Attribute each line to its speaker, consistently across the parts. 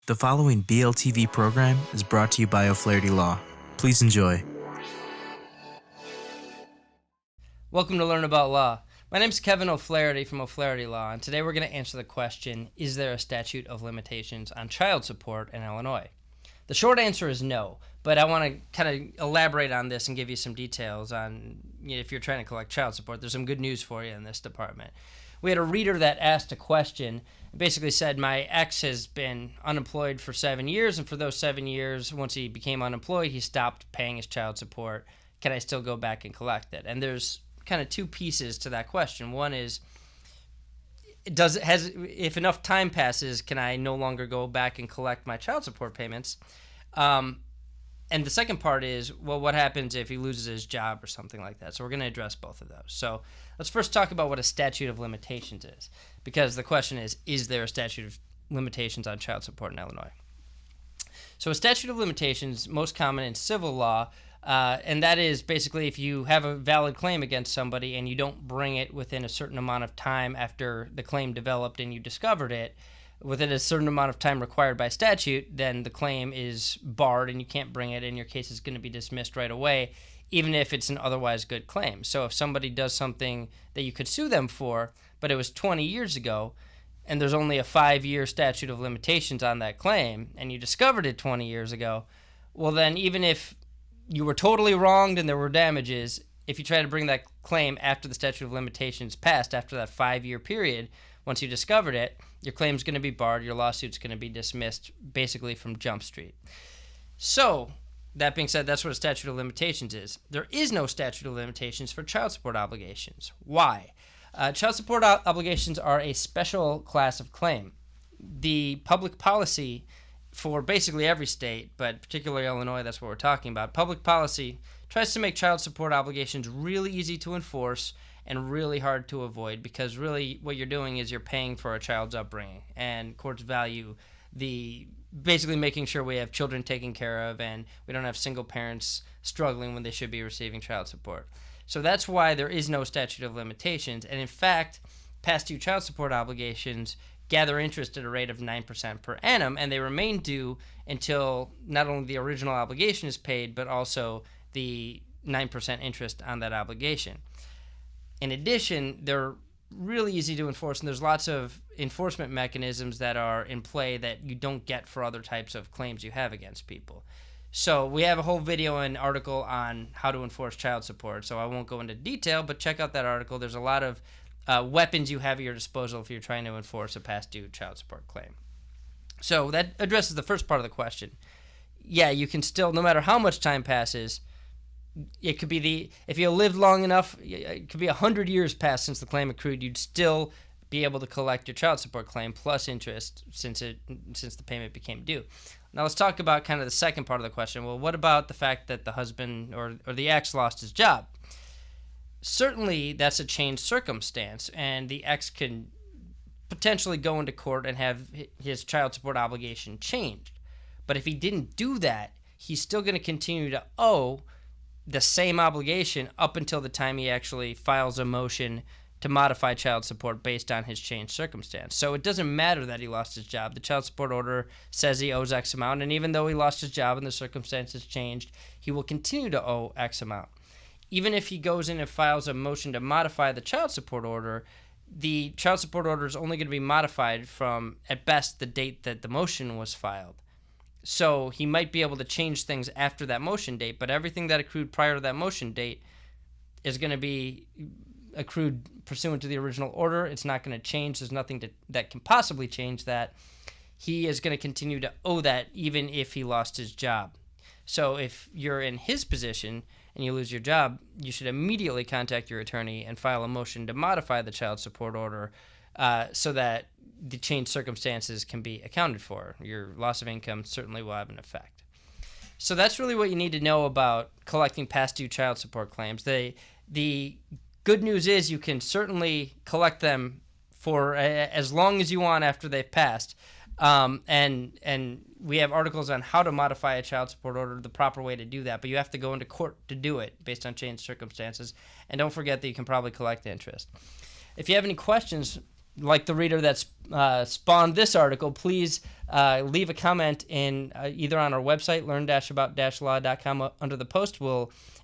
Speaker 1: The following BLTV program is brought to you by O'Flaherty Law. Please enjoy.
Speaker 2: Welcome to Learn About Law. My name is Kevin O'Flaherty from O'Flaherty Law, and today we're going to answer the question, is there a statute of limitations on child support in Illinois? The short answer is no, but I want to kind of elaborate on this and give you some details on if you're trying to collect child support. There's some good news for you in this department. We had a reader that asked a question, basically said, my ex has been unemployed for 7 years, and for those 7 years, once he became unemployed, he stopped paying his child support. Can I still go back and collect it? And there's kind of two pieces to that question. One is, if enough time passes, can I no longer go back and collect my child support payments? And the second part is, well, what happens if he loses his job or something like that? So we're going to address both of those. So let's first talk about what a statute of limitations is, because the question is there a statute of limitations on child support in Illinois? So a statute of limitations, most common in civil law, and that is basically if you have a valid claim against somebody and you don't bring it within a certain amount of time after the claim developed and you discovered it, within a certain amount of time required by statute, then the claim is barred and you can't bring it, and your case is going to be dismissed right away, even if it's an otherwise good claim. So if somebody does something that you could sue them for, but it was 20 years ago, and there's only a 5-year statute of limitations on that claim, and you discovered it 20 years ago, well then even if you were totally wronged and there were damages, if you try to bring that claim after the statute of limitations passed, after that 5-year period, once you discovered it, your claim's going to be barred, your lawsuit's going to be dismissed basically from Jump Street. So, that being said, that's what a statute of limitations is. There is no statute of limitations for child support obligations. Why? Child support obligations are a special class of claim. The public policy for basically every state, but particularly Illinois, that's what we're talking about, public policy tries to make child support obligations really easy to enforce and really hard to avoid, because really what you're doing is you're paying for a child's upbringing, and courts value the basically making sure we have children taken care of and we don't have single parents struggling when they should be receiving child support. So that's why there is no statute of limitations, and in fact, past due child support obligations gather interest at a rate of 9% per annum, and they remain due until not only the original obligation is paid, but also the 9% interest on that obligation. In addition, they're really easy to enforce, and there's lots of enforcement mechanisms that are in play that you don't get for other types of claims you have against people. So we have a whole video and article on how to enforce child support, so I won't go into detail, but check out that article. There's a lot of weapons you have at your disposal if you're trying to enforce a past due child support claim. So that addresses the first part of the question. Yeah, you can still, no matter how much time passes, it could be if you lived long enough, it could be 100 years past since the claim accrued, you'd still be able to collect your child support claim plus interest since the payment became due. Now let's talk about kind of the second part of the question. Well, what about the fact that the husband or the ex lost his job? Certainly that's a changed circumstance, and the ex can potentially go into court and have his child support obligation changed. But if he didn't do that, he's still going to continue to owe the same obligation up until the time he actually files a motion to modify child support based on his changed circumstance. So it doesn't matter that he lost his job. The child support order says he owes X amount, and even though he lost his job and the circumstances changed, he will continue to owe X amount. Even if he goes in and files a motion to modify the child support order, the child support order is only going to be modified from, at best, the date that the motion was filed. So he might be able to change things after that motion date, but everything that accrued prior to that motion date is going to be accrued pursuant to the original order. It's not going to change. There's nothing that can possibly change that. He is going to continue to owe that even if he lost his job. So if you're in his position and you lose your job, you should immediately contact your attorney and file a motion to modify the child support order so that the changed circumstances can be accounted for. Your loss of income certainly will have an effect. So that's really what you need to know about collecting past due child support claims. The good news is you can certainly collect them for as long as you want after they've passed. And we have articles on how to modify a child support order, the proper way to do that, but you have to go into court to do it based on changed circumstances. And don't forget that you can probably collect interest. If you have any questions like the reader that's spawned this article, please leave a comment in either on our website, learn-about-law.com, under the post.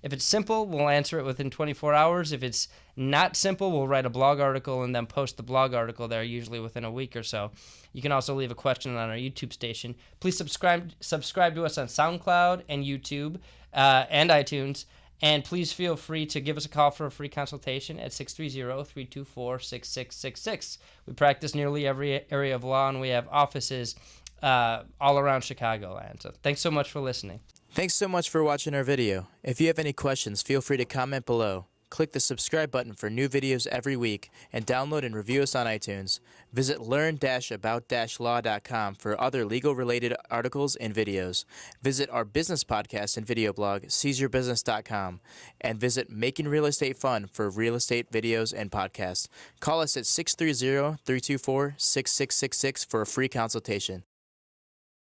Speaker 2: If it's simple, we'll answer it within 24 hours. If it's not simple, we'll write a blog article and then post the blog article there, usually within a week or so. You can also leave a question on our YouTube station. Please subscribe to us on SoundCloud and YouTube and iTunes. And please feel free to give us a call for a free consultation at 630-324-6666. We practice nearly every area of law, and we have offices all around Chicagoland. So thanks so much for listening.
Speaker 1: Thanks so much for watching our video. If you have any questions, feel free to comment below. Click the subscribe button for new videos every week, and download and review us on iTunes. Visit learn-about-law.com for other legal-related articles and videos. Visit our business podcast and video blog, seizeyourbusiness.com, and visit Making Real Estate Fun for real estate videos and podcasts. Call us at 630-324-6666 for a free consultation.